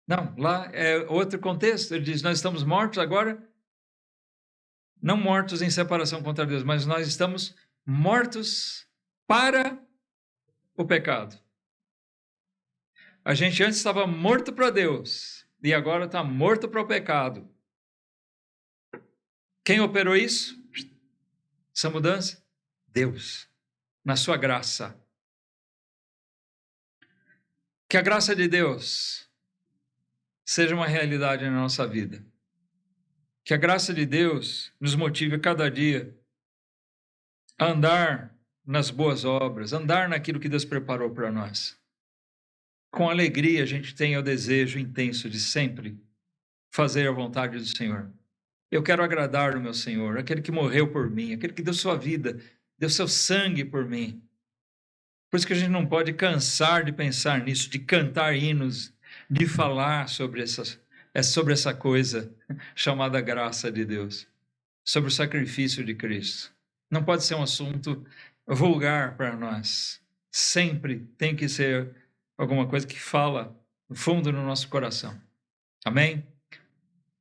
Não, lá é outro contexto. Ele diz, nós estamos mortos agora, não mortos em separação contra Deus, mas nós estamos mortos para o pecado. A gente antes estava morto para Deus e agora está morto para o pecado. Quem operou isso? Essa mudança? Deus, na sua graça. Que a graça de Deus seja uma realidade na nossa vida. Que a graça de Deus nos motive a cada dia a andar nas boas obras, andar naquilo que Deus preparou para nós. com alegria a gente tenha o desejo intenso de sempre fazer a vontade do Senhor. Eu quero agradar o meu Senhor, aquele que morreu por mim, aquele que deu sua vida, deu seu sangue por mim. Por isso que a gente não pode cansar de pensar nisso, de cantar hinos, de falar sobre essa coisa chamada graça de Deus, sobre o sacrifício de Cristo. Não pode ser um assunto vulgar para nós. Sempre tem que ser alguma coisa que fala no fundo do nosso coração. Amém?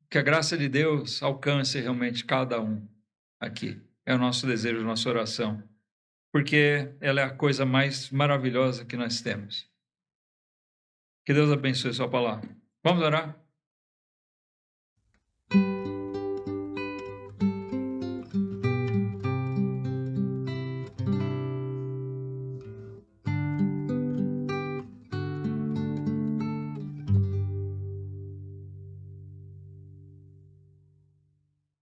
Que a graça de Deus alcance realmente cada um aqui. É o nosso desejo, a nossa oração. Porque ela é a coisa mais maravilhosa que nós temos. Que Deus abençoe a sua palavra. Vamos orar?